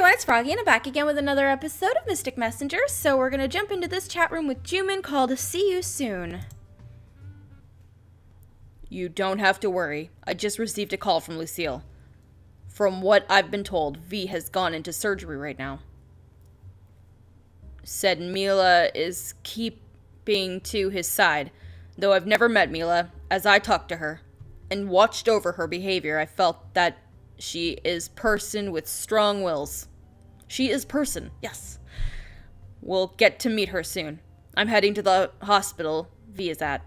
everyone, it's Froggy, and I'm back again with another episode of Mystic Messenger. So we're gonna jump into this chat room with Jumin called See You Soon. You don't have to worry. I just received a call from Lucille. From what I've been told, V has gone into surgery right now. Said Mila is keeping to his side. Though I've never met Mila, as I talked to her and watched over her behavior, I felt that she is person with strong wills. She is person, yes. We'll get to meet her soon. I'm heading to the hospital V is at.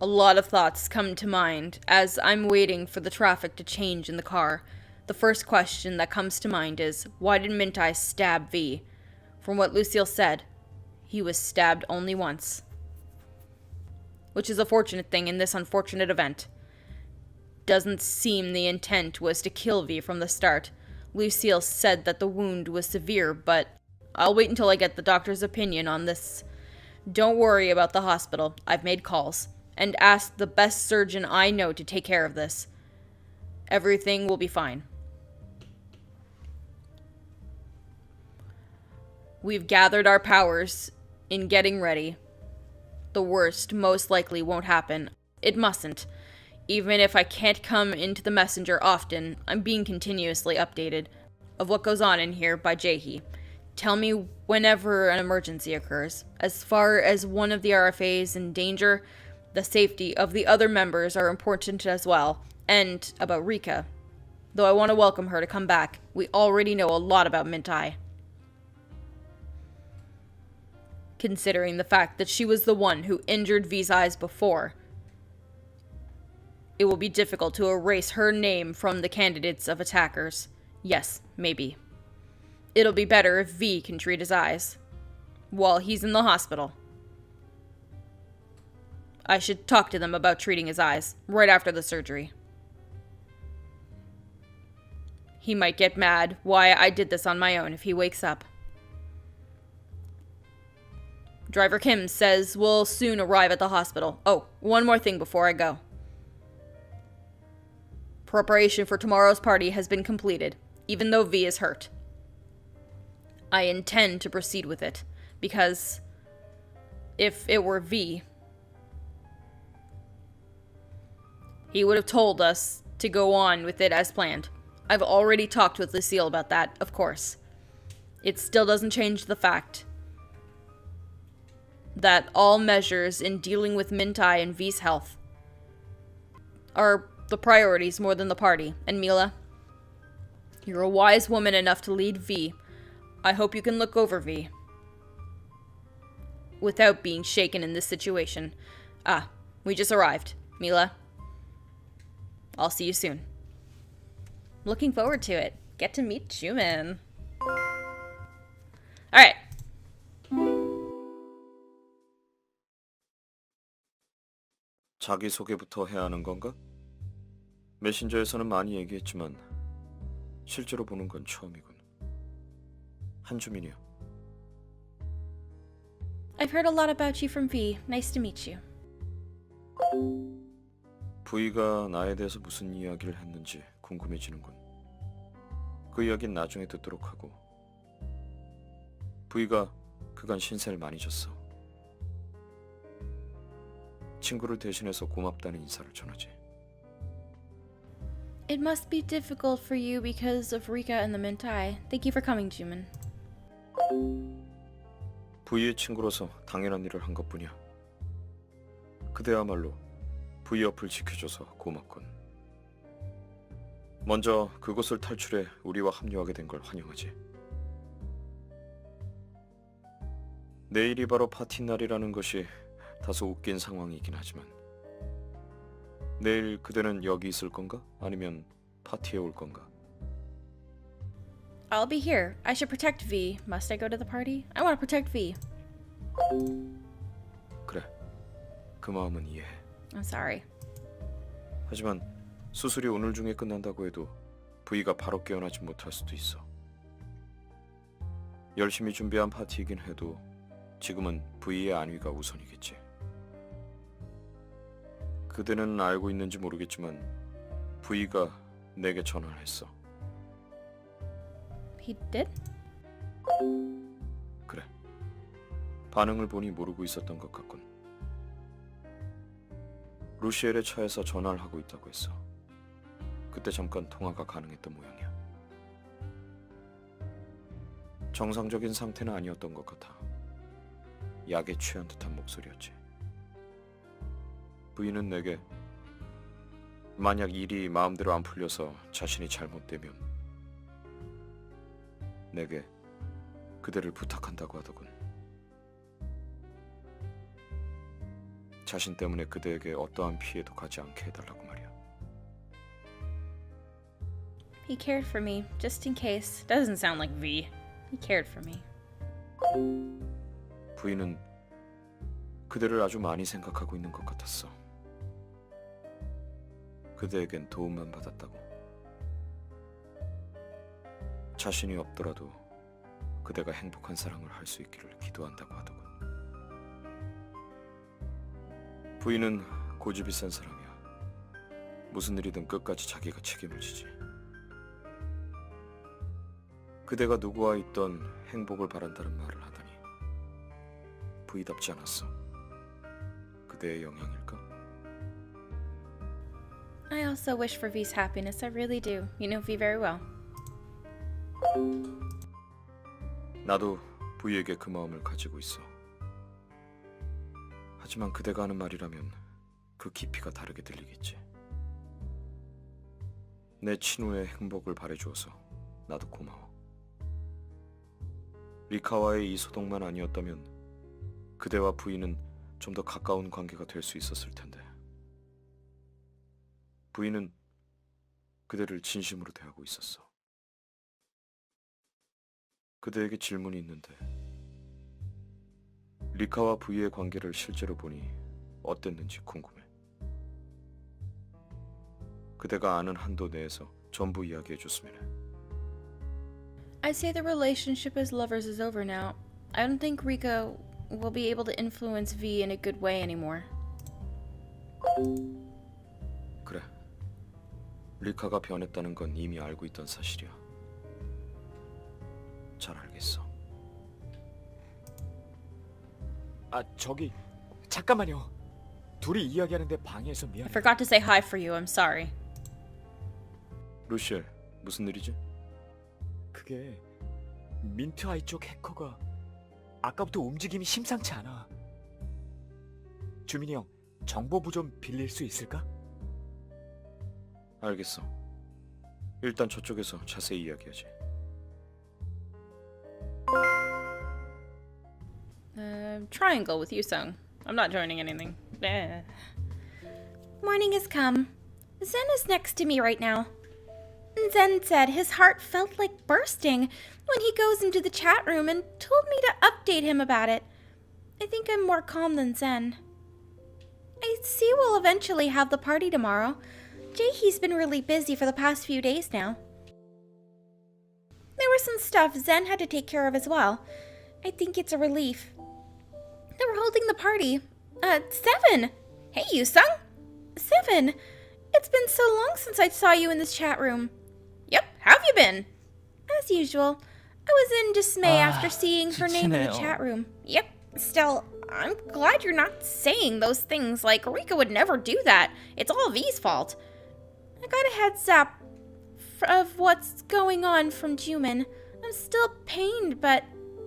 A lot of thoughts come to mind as I'm waiting for the traffic to change in the car. The first question that comes to mind is, why did Mintai stab V? From what Lucille said, he was stabbed only once. Which is a fortunate thing in this unfortunate event. Doesn't seem the intent was to kill V from the start. Lucille said that the wound was severe, but I'll wait until I get the doctor's opinion on this. Don't worry about the hospital. I've made calls and asked the best surgeon I know to take care of this. Everything will be fine. We've gathered our powers in getting ready. The worst most likely won't happen. It mustn't. Even if I can't come into the messenger often, I'm being continuously updated of what goes on in here by Jahi. Tell me whenever an emergency occurs. As far as one of the RFAs in danger, the safety of the other members are important as well. And about Rika. Though I want to welcome her to come back, we already know a lot about Mintai. Considering the fact that she was the one who injured V's eyes before, it will be difficult to erase her name from the candidates of attackers. Yes, maybe. It'll be better if V can treat his eyes while he's in the hospital. I should talk to them about treating his eyes right after the surgery. He might get mad why I did this on my own if he wakes up. Driver Kim says we'll soon arrive at the hospital. Oh, one more thing before I go. Preparation for tomorrow's party has been completed, even though V is hurt. I intend to proceed with it, because if it were V, he would have told us to go on with it as planned. I've already talked with Lucille about that, of course. It still doesn't change the fact that all measures in dealing with Mintai and V's health are the priorities more than the party. And Mila, you're a wise woman enough to lead V. I hope you can look over V without being shaken in this situation. Ah, we just arrived. Mila, I'll see you soon. Looking forward to it. Get to meet Jumin. Alright. 자기소개부터 해야 하는 건가? 메신저에서는 많이 얘기했지만 실제로 보는 건 처음이군. 한주민이요. I've heard a lot about you from V. Nice to meet you. V가 나에 대해서 무슨 이야기를 했는지 궁금해지는군. 그 이야기는 나중에 듣도록 하고. V가 그간 신세를 많이 졌어. 친구를 대신해서 고맙다는 인사를 전하지. It must be difficult for you because of Rika and the Mintai. Thank you for coming, Jumin. V의 친구로서 당연한 일을 한 것뿐이야. 그대야말로 V 옆을 지켜줘서 고맙군. 먼저 그곳을 탈출해 우리와 합류하게 된 걸 환영하지. 내일이 바로 파티 날이라는 것이 다소 웃긴 상황이긴 하지만 내일 그대는 여기 있을 건가? 아니면 파티에 올 건가? I'll be here. I should protect V. Must I go to the party? I want to protect V. 그래, 그 마음은 이해해. I'm sorry. 하지만 수술이 오늘 중에 끝난다고 해도 V가 바로 깨어나지 못할 수도 있어. 열심히 준비한 파티이긴 해도 지금은 V의 안위가 우선이겠지. 그대는 알고 있는지 모르겠지만 V가 내게 전화를 했어. he did? 그래. 반응을 보니 모르고 있었던 것 같군. 루시엘의 차에서 전화를 하고 있다고 했어. 그때 잠깐 통화가 가능했던 모양이야. 정상적인 상태는 아니었던 것 같아. 약에 취한 듯한 목소리였지. 부인은 내게 만약 일이 마음대로 안 풀려서 자신이 잘못되면 내게 그대를 부탁한다고 하더군. 자신 때문에 그대에게 어떠한 피해도 가지 않게 해달라고 말이야. He cared for me, just in case. Doesn't sound like V. He cared for me. 부인은 그대를 아주 많이 생각하고 있는 것 같았어. 그대에겐 도움만 받았다고. 자신이 없더라도 그대가 행복한 사랑을 할 수 있기를 기도한다고 하더군. 부인은 고집이 센 사람이야. 무슨 일이든 끝까지 자기가 책임을 지지. 그대가 누구와 있던 행복을 바란다는 말을 하다니 부인답지 않았어. 그대의 영향일까? I also wish for V's happiness. I really do. You know V very well. 나도 부이에게 그 마음을 가지고 있어. 하지만 그대가 하는 말이라면 그 깊이가 다르게 들리겠지. 내 친구의 행복을 바래주어서 나도 고마워. 리카와의 이 소동만 아니었다면 그대와 부인은 좀 더 가까운 관계가 될 수 있었을 텐데. 부인은 그대를 진심으로 대하고 있었어. 그대에게 질문이 있는데 리카와 부이의 관계를 실제로 보니 어땠는지 궁금해. 그대가 아는 한도 내에서 전부 이야기해줬으면 해. I'd say the relationship as lovers is over now. I don't think Rika will be able to influence V in a good way anymore. 그래. 리카가 변했다는 건 이미 알고 있던 사실이야. 잘 알겠어. 아, 저기 잠깐만요. 둘이 이야기하는데 방해해서 I 미안해. forgot to say hi for you. I'm sorry. 루시엘, 무슨 일이지? 그게 민트 아이 쪽 해커가 아까부터 움직임이 심상치 않아. 주민이 형, 정보부 좀 빌릴 수 있을까? 알겠어. 일단 저쪽에서 자세히 이야기하지. Triangle with Yusung. I'm not joining anything. Morning has come. Zen is next to me right now. Zen said his heart felt like bursting when he goes into the chat room and told me to update him about it. I think I'm more calm than Zen. I see we'll eventually have the party tomorrow. Jaehee's been really busy for the past few days now. There was some stuff Zen had to take care of as well. I think it's a relief. They were holding the party. Seven! Hey, Yusung! Seven! It's been so long since I saw you in this chat room. Yep, how have you been? As usual. I was in dismay after seeing her name in the chat room. Yep, still, I'm glad you're not saying those things like Rika would never do that. It's all V's fault. I got a heads up of what's going on from Jumin. I'm still pained, but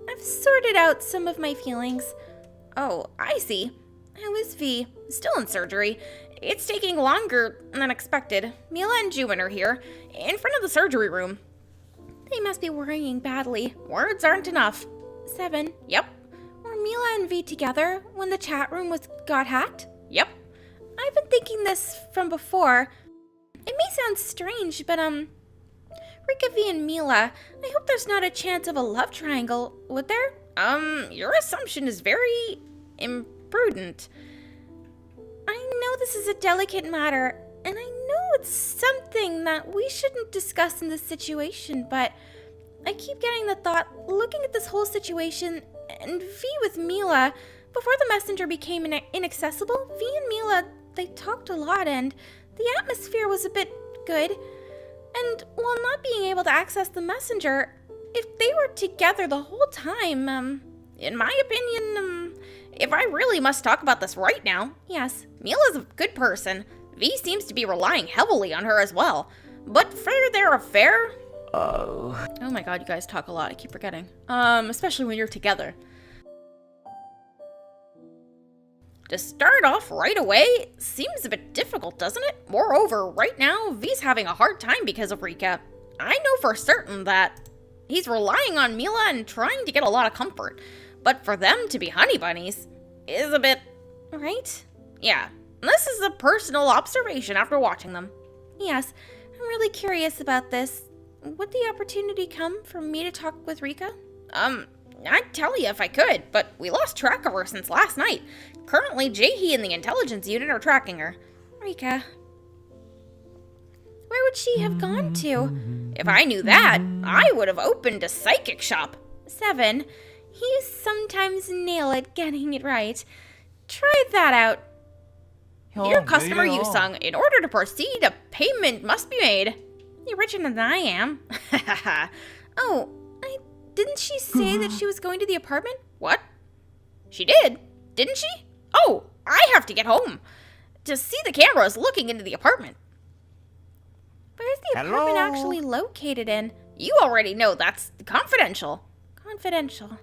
I've sorted out some of my feelings. Oh, I see. How is V? Still in surgery. It's taking longer than expected. Mila and Jumin are here, in front of the surgery room. They must be worrying badly. Words aren't enough. Seven. Yep. Were Mila and V together when the chat room got hacked? Yep. I've been thinking this from before. It may sound strange, but Rika V and Mila, I hope there's not a chance of a love triangle, would there? Your assumption is very imprudent. I know this is a delicate matter, and I know it's something that we shouldn't discuss in this situation, but I keep getting the thought, looking at this whole situation, and V with Mila, before the messenger became inaccessible, V and Mila, they talked a lot, and the atmosphere was a bit good. And while not being able to access the messenger, if they were together the whole time, in my opinion, If I really must talk about this right now, yes. Mila's a good person. V seems to be relying heavily on her as well. But for their affair... Oh my god, you guys talk a lot. I keep forgetting. Especially when you're together. To start off right away seems a bit difficult, doesn't it? Moreover, right now, V's having a hard time because of Rika. I know for certain that he's relying on Mila and trying to get a lot of comfort. But for them to be honey bunnies is a bit... Right? Yeah, this is a personal observation after watching them. Yes, I'm really curious about this. Would the opportunity come for me to talk with Rika? I'd tell you if I could, but we lost track of her since last night. Currently, Jaehee and the intelligence unit are tracking her. Rika. Where would she have gone to? If I knew that, I would have opened a psychic shop. 7. You sometimes nail at getting it right. Try that out. Dear customer Yusung, in order to proceed, a payment must be made. You're richer than I am. Oh, didn't she say that she was going to the apartment? What? She did, didn't she? Oh, I have to get home to see the cameras looking into the apartment. Where's the apartment actually located in? You already know that's confidential. Confidential.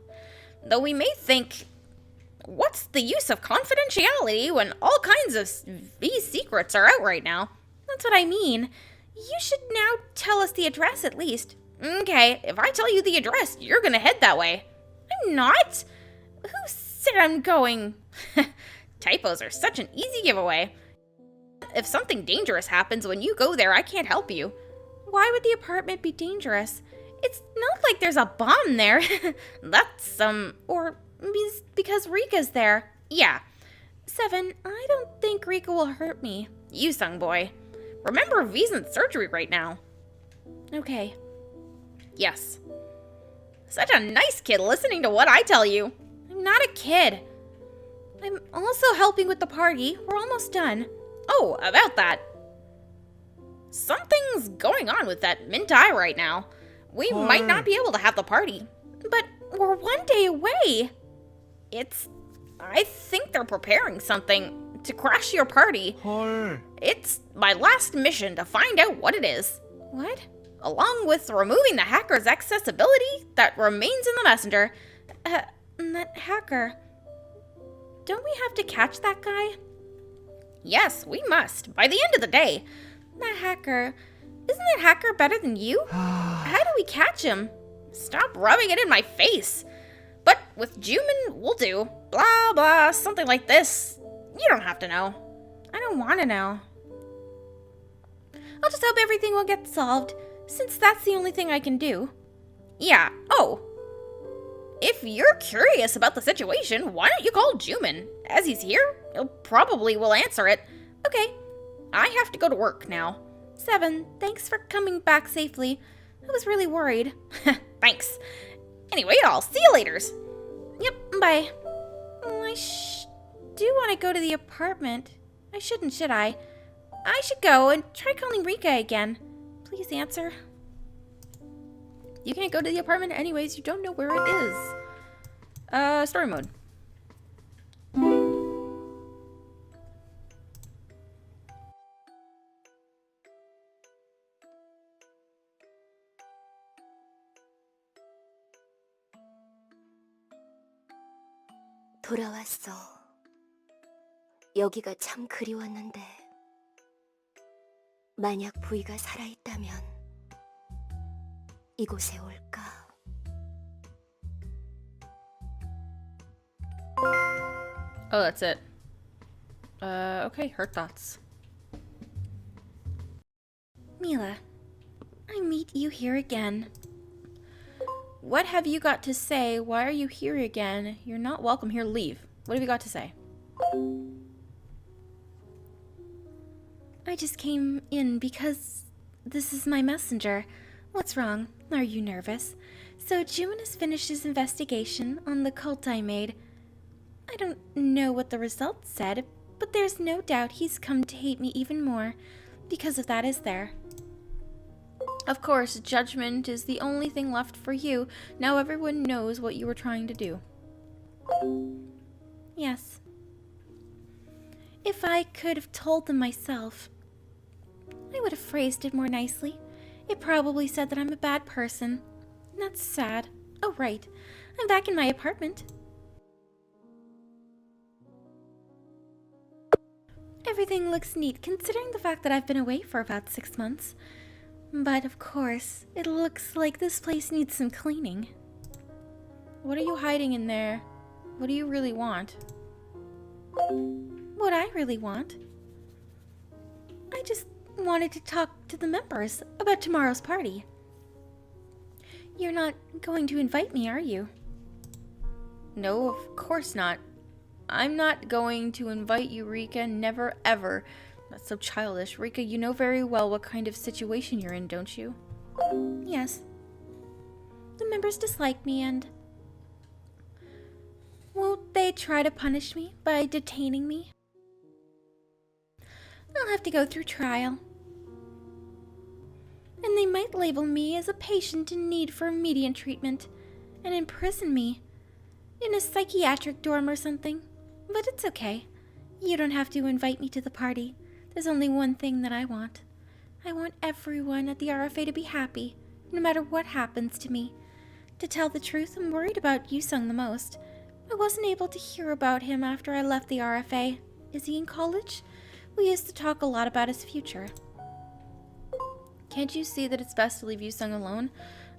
Though we may think, what's the use of confidentiality when all kinds of V secrets are out right now? That's what I mean. You should now tell us the address at least. Okay, if I tell you the address, you're gonna head that way. I'm not. Who said I'm going? Typos are such an easy giveaway. If something dangerous happens when you go there, I can't help you. Why would the apartment be dangerous? It's not like there's a bomb there. That's, Or because Rika's there. Yeah. 7, I don't think Rika will hurt me. Yusung boy. Remember, V's in surgery right now. Okay. Yes. Such a nice kid listening to what I tell you. I'm not a kid. I'm also helping with the party. We're almost done. Oh, about that. Something's going on with that Mintai right now. We might not be able to have the party. But we're 1 day away. I think they're preparing something to crash your party. It's my last mission to find out what it is. What? Along with removing the hacker's accessibility that remains in the messenger. That hacker. Don't we have to catch that guy? Yes, we must, by the end of the day. That hacker. Isn't that hacker better than you? How do we catch him? Stop rubbing it in my face. But with Jumin, we'll do. Blah, blah, something like this. You don't have to know. I don't want to know. I'll just hope everything will get solved, since that's the only thing I can do. Yeah, oh. If you're curious about the situation, why don't you call Jumin? As he's here, he'll probably will answer it. Okay. I have to go to work now. 7, thanks for coming back safely. I was really worried. Thanks. Anyway, I'll see you laters. Yep, bye. I do want to go to the apartment. I shouldn't, should I? I should go and try calling Rika again. Please answer. You can't go to the apartment anyways. You don't know where it is. Story mode. 돌아왔어. 여기가 참 그리웠는데 만약 부이가 살아있다면 이곳에 올까? Oh, that's it. Okay, her thoughts. Mila, I meet you here again. What have you got to say? Why are you here again? You're not welcome here. Leave. What have you got to say? I just came in because this is my messenger. What's wrong? Are you nervous? So Jumin has finished his investigation on the cult I made. I don't know what the results said, but there's no doubt he's come to hate me even more. Because of that, is there? Of course, judgment is the only thing left for you. Now everyone knows what you were trying to do. Yes. If I could have told them myself, I would have phrased it more nicely. It probably said that I'm a bad person. That's sad. Oh, right. I'm back in my apartment. Everything looks neat considering the fact that I've been away for about 6 months. But of course, it looks like this place needs some cleaning. What are you hiding in there? What do you really want? What I really want? I just wanted to talk to the members about tomorrow's party. You're not going to invite me, are you? No, of course not. I'm not going to invite you, Rika. Never, ever. That's so childish. Rika, you know very well what kind of situation you're in, don't you? Yes. The members dislike me and... won't they try to punish me by detaining me? I'll have to go through trial. And they might label me as a patient in need for immediate treatment and imprison me in a psychiatric dorm or something. But it's okay. You don't have to invite me to the party. There's only one thing that I want. I want everyone at the RFA to be happy, no matter what happens to me. To tell the truth, I'm worried about Yusung the most. I wasn't able to hear about him after I left the RFA. Is he in college? We used to talk a lot about his future. Can't you see that it's best to leave Yusung alone?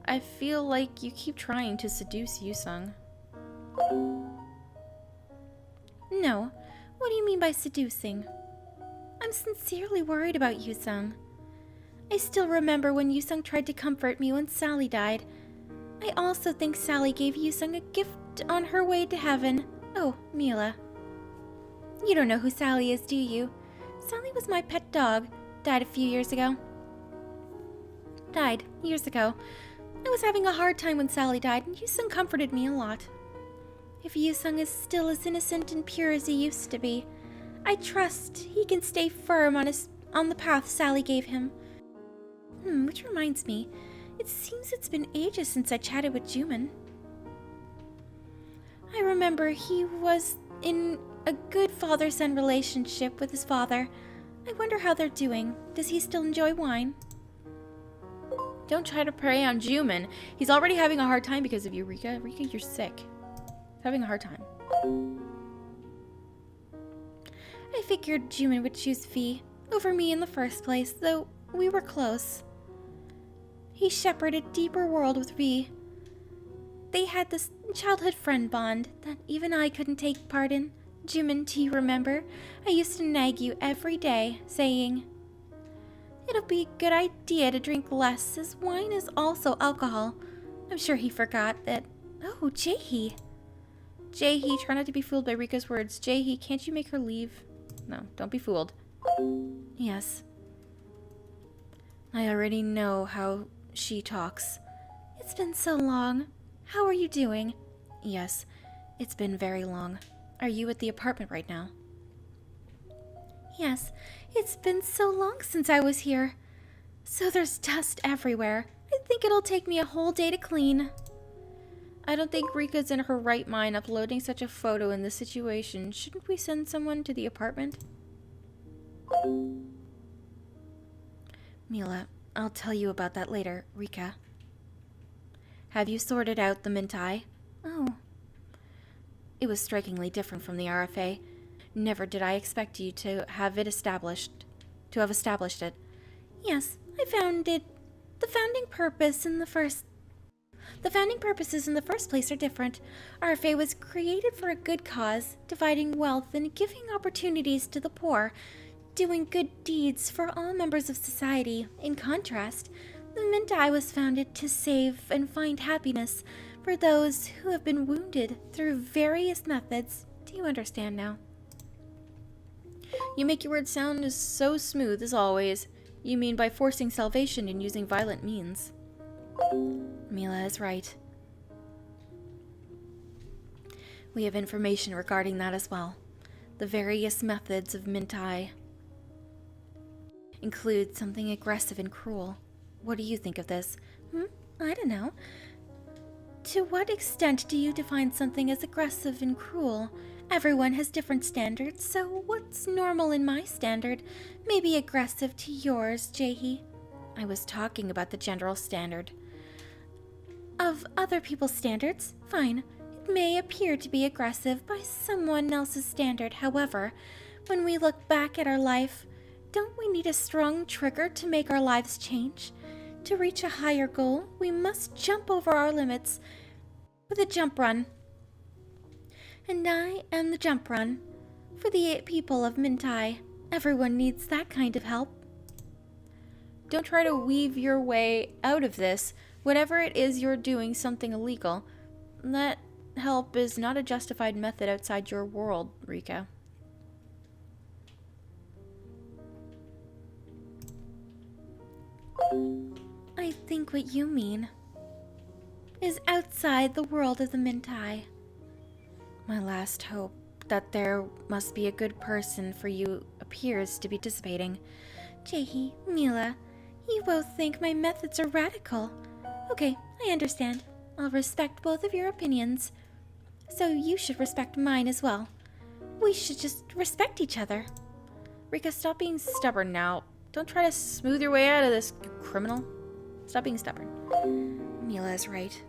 I feel like you keep trying to seduce Yusung. No. What do you mean by seducing? I'm sincerely worried about Yusung. I still remember when Yusung tried to comfort me when Sally died. I also think Sally gave Yusung a gift on her way to heaven. Oh, Mila. You don't know who Sally is, do you? Sally was my pet dog. Died a few years ago. I was having a hard time when Sally died, and Yusung comforted me a lot. If Yusung is still as innocent and pure as he used to be, I trust he can stay firm on the path Sally gave him. Which reminds me, it seems it's been ages since I chatted with Juman. I remember he was in a good father-son relationship with his father. I wonder how they're doing. Does he still enjoy wine? Don't try to prey on Juman. He's already having a hard time because of you, Rika. Rika, you're sick. He's having a hard time. I figured Juman would choose V over me in the first place, though we were close. He shepherded a deeper world with V. They had this childhood friend bond that even I couldn't take part in. Juman, do you remember? I used to nag you every day, saying, "It'll be a good idea to drink less, as wine is also alcohol." I'm sure he forgot that. Oh, Jaehee. Jaehee, try not to be fooled by Rika's words. Jaehee, can't you make her leave? No, don't be fooled. Yes. I already know how she talks. It's been so long. How are you doing? Yes, it's been very long. Are you at the apartment right now? Yes, it's been so long since I was here. So there's dust everywhere. I think it'll take me a whole day to clean. I don't think Rika's in her right mind uploading such a photo in this situation. Shouldn't we send someone to the apartment? Mila, I'll tell you about that later, Rika. Have you sorted out the Mintai? Oh. It was strikingly different from the RFA. Never did I expect you to have established it. Yes, I found it. The founding purposes in the first place are different. RFA was created for a good cause, dividing wealth and giving opportunities to the poor, doing good deeds for all members of society. In contrast, the Mintai was founded to save and find happiness for those who have been wounded through various methods. Do you understand now? You make your words sound as so smooth as always. You mean by forcing salvation and using violent means. Mila is right. We have information regarding that as well. The various methods of Mintai include something aggressive and cruel. What do you think of this? I don't know. To what extent do you define something as aggressive and cruel? Everyone has different standards, so what's normal in my standard may be aggressive to yours, Jaehee. I was talking about the general standard. Of other people's standards, fine. It may appear to be aggressive by someone else's standard. However, when we look back at our life, don't we need a strong trigger to make our lives change? To reach a higher goal, we must jump over our limits with a jump run. And I am the jump run for the people of Mintai. Everyone needs that kind of help. Don't try to weave your way out of this. Whatever it is you're doing something illegal, that help is not a justified method outside your world, Rika. I think what you mean is outside the world of the Mintai. My last hope that there must be a good person for you appears to be dissipating. Jaehee, Mila, you both think my methods are radical. Okay, I understand. I'll respect both of your opinions. So you should respect mine as well. We should just respect each other. Rika, stop being stubborn now. Don't try to smooth your way out of this, you criminal. Stop being stubborn. Mila is right.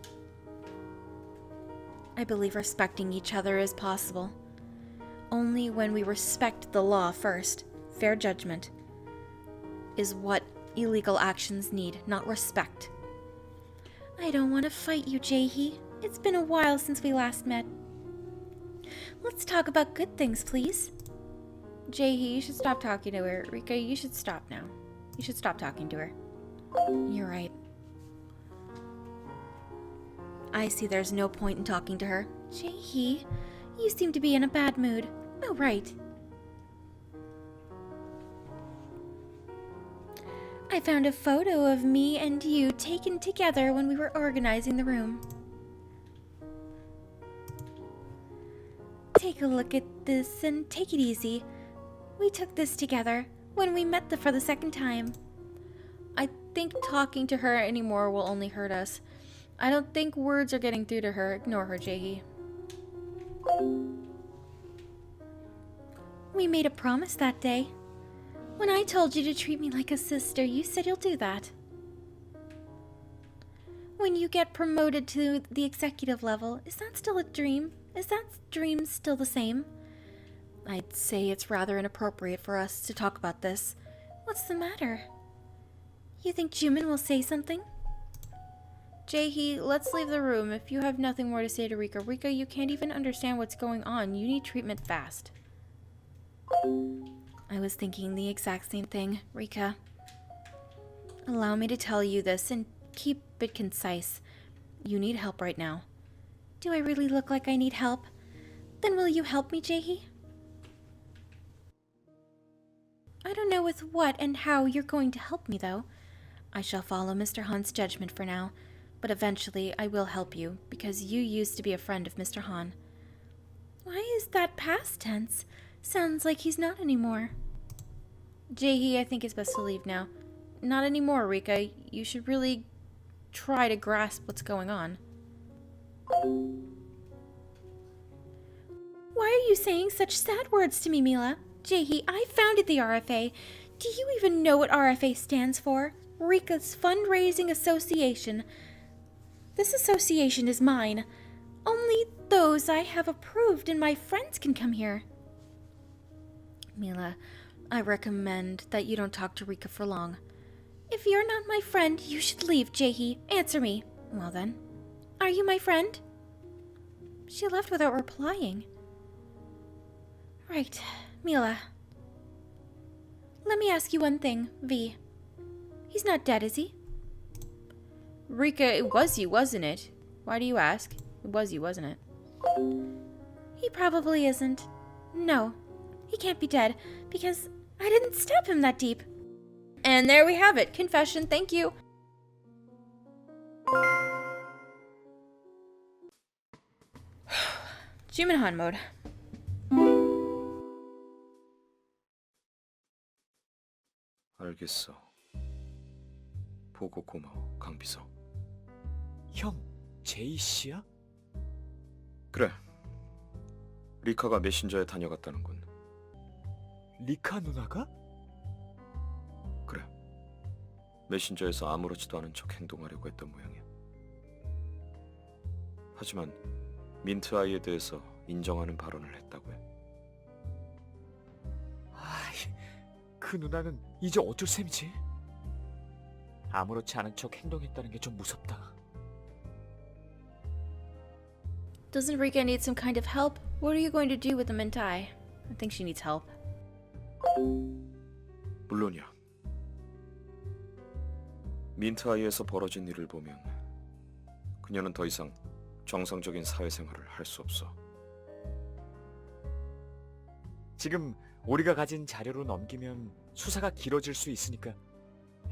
I believe respecting each other is possible. Only when we respect the law first. Fair judgment is what illegal actions need, not respect. I don't want to fight you, Jaehee. It's been a while since we last met. Let's talk about good things, please. Jaehee, you should stop talking to her. Rika, you should stop now. You should stop talking to her. You're right. I see there's no point in talking to her. Jaehee, you seem to be in a bad mood. Oh, right. I found a photo of me and you taken together when we were organizing the room. Take a look at this and take it easy. We took this together when we met for the second time. I think talking to her anymore will only hurt us. I don't think words are getting through to her. Ignore her, Jaehee. We made a promise that day. When I told you to treat me like a sister, you said you'll do that. When you get promoted to the executive level, is that still a dream? Is that dream still the same? I'd say it's rather inappropriate for us to talk about this. What's the matter? You think Jumin will say something? Jaehee, let's leave the room. If you have nothing more to say to Rika. Rika, you can't even understand what's going on. You need treatment fast. I was thinking the exact same thing, Rika. Allow me to tell you this and keep it concise. You need help right now. Do I really look like I need help? Then will you help me, Jaehee? I don't know with what and how you're going to help me, though. I shall follow Mr. Han's judgment for now, but eventually I will help you, because you used to be a friend of Mr. Han. Why is that past tense? Sounds like he's not anymore. Jaehee, I think it's best to leave now. Not anymore, Rika. You should really try to grasp what's going on. Why are you saying such sad words to me, Mila? Jaehee, I founded the RFA. Do you even know what RFA stands for? Rika's Fundraising Association. This association is mine. Only those I have approved and my friends can come here. Mila, I recommend that you don't talk to Rika for long. If you're not my friend, you should leave, Jaehee. Answer me. Well then, are you my friend? She left without replying. Right, Mila. Let me ask you one thing, V. He's not dead, is he? Rika, it was you, wasn't it? Why do you ask? It was you, wasn't it? He probably isn't. No, he can't be dead, because I didn't stab him that deep. And there we have it. Confession, thank you. Juminhan mode. 알겠어. 보고 고마워, 강비서. 형, 제이 씨야? 그래. 리카가 메신저에 다녀갔다는군. 리카 누나가? 그래. 메신저에서 아무렇지도 않은 척 행동하려고 했던 모양이야. 하지만 민트 아이에 대해서 인정하는 발언을 했다고 해. 아이, 그 누나는 이제 어쩔 셈이지? 아무렇지 않은 척 행동했다는 게 좀 무섭다. Doesn't Rika need some kind of help? What are you going to do with the Mintai? I think she needs help. 물론이야. 민트 아이에서 벌어진 일을 보면 그녀는 더 이상 정상적인 사회생활을 할 수 없어. 지금 우리가 가진 자료로 넘기면 수사가 길어질 수 있으니까.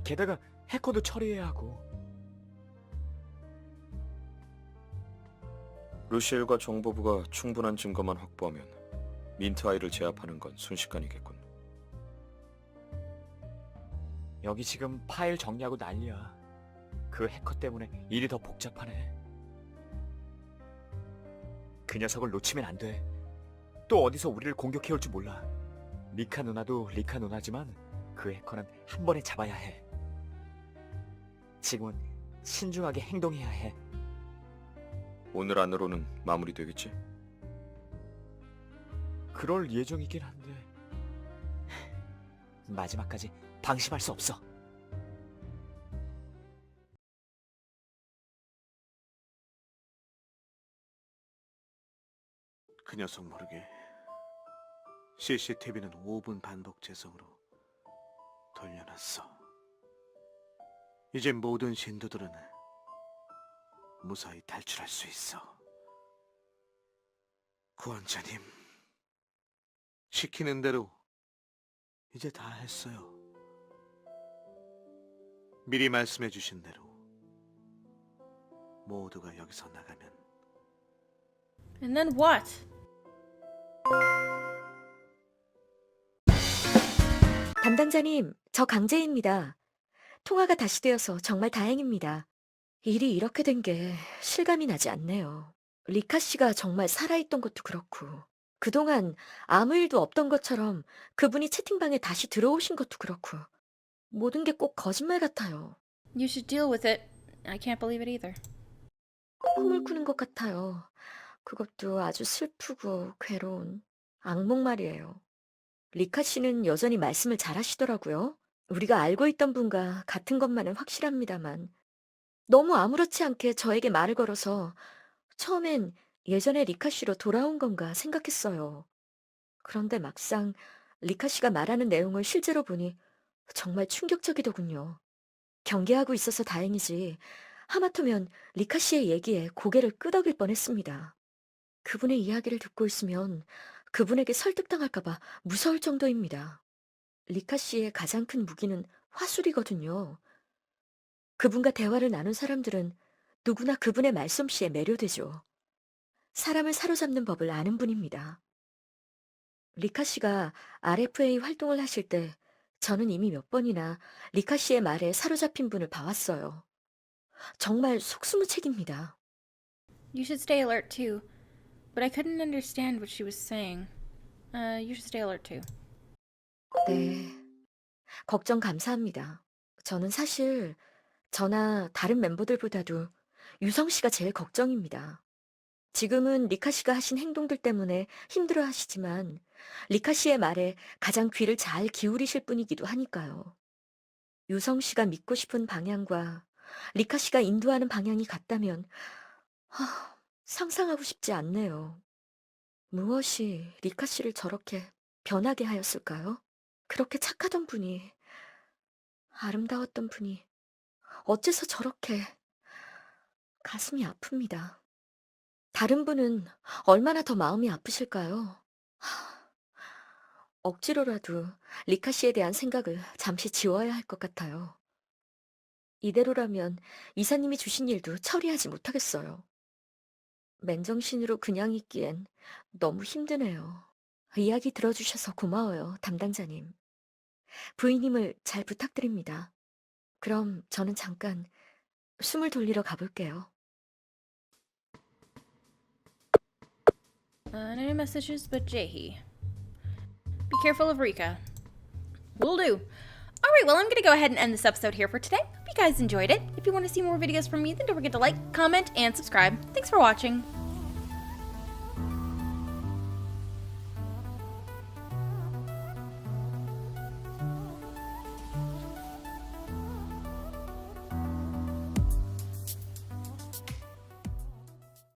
게다가 해커도 처리해야 하고. 루시엘과 정보부가 충분한 증거만 확보하면 민트 아이를 제압하는 건 순식간이겠군. 여기 지금 파일 정리하고 난리야. 그 해커 때문에 일이 더 복잡하네. 그 녀석을 놓치면 안 돼. 또 어디서 우리를 공격해올지 몰라. 리카 누나도 리카 누나지만 그 해커는 한 번에 잡아야 해. 지금은 신중하게 행동해야 해. 오늘 안으로는 마무리되겠지? 그럴 예정이긴 한데 마지막까지 방심할 수 없어. 그 녀석 모르게 CCTV는 5분 반복 재성으로 돌려놨어. 이제 모든 신도들은 무사히 탈출할 수 있어. 구원자님, 시키는 대로 이제 다 했어요. 미리 말씀해 주신 대로 모두가 여기서 나가면 And then what? 담당자님, 저 강재입니다. 통화가 다시 되어서 정말 다행입니다. 일이 이렇게 된 게 실감이 나지 않네요. 리카 씨가 정말 살아있던 것도 그렇고, 그동안 아무 일도 없던 것처럼 그분이 채팅방에 다시 들어오신 것도 그렇고, 모든 게 꼭 거짓말 같아요. You should deal with it. I can't believe it either. 꿈을 꾸는 것 같아요. 그것도 아주 슬프고 괴로운 악몽 말이에요. 리카 씨는 여전히 말씀을 잘하시더라고요. 우리가 알고 있던 분과 같은 것만은 확실합니다만 너무 아무렇지 않게 저에게 말을 걸어서 처음엔 예전에 리카 씨로 돌아온 건가 생각했어요. 그런데 막상 리카 씨가 말하는 내용을 실제로 보니 정말 충격적이더군요. 경계하고 있어서 다행이지 하마터면 리카 씨의 얘기에 고개를 끄덕일 뻔했습니다. 그분의 이야기를 듣고 있으면 그분에게 설득당할까봐 무서울 정도입니다. 리카 씨의 가장 큰 무기는 화술이거든요. 그분과 대화를 나눈 사람들은 누구나 그분의 말솜씨에 매료되죠. 사람을 사로잡는 법을 아는 분입니다. 리카 씨가 RFA 활동을 하실 때 저는 이미 몇 번이나 리카 씨의 말에 사로잡힌 분을 봐왔어요. 정말 속수무책입니다. You should stay alert too. But I couldn't understand what she was saying. You should stay alert too. 네. 걱정 감사합니다. 저는 사실 저나 다른 멤버들보다도 유성 씨가 제일 걱정입니다. 지금은 리카 씨가 하신 행동들 때문에 힘들어 하시지만 리카 씨의 말에 가장 귀를 잘 기울이실 분이기도 하니까요. 유성 씨가 믿고 싶은 방향과 리카 씨가 인도하는 방향이 같다면 상상하고 싶지 않네요. 무엇이 리카 씨를 저렇게 변하게 하였을까요? 그렇게 착하던 분이, 아름다웠던 분이 어째서 저렇게 가슴이 아픕니다. 다른 분은 얼마나 더 마음이 아프실까요? 억지로라도 리카 씨에 대한 생각을 잠시 지워야 할 것 같아요. 이대로라면 이사님이 주신 일도 처리하지 못하겠어요. 맨정신으로 그냥 있기엔 너무 힘드네요. 이야기 들어주셔서 고마워요, 담당자님. 부인님을 잘 부탁드립니다. 그럼 저는 잠깐 숨을 돌리러 가볼게요. No messages but Jahi. Be careful of Rika. Will do. Alright, well, I'm gonna go ahead and end this episode here for today. Hope you guys enjoyed it. If you want to see more videos from me, then don't forget to like, comment, and subscribe. Thanks for watching.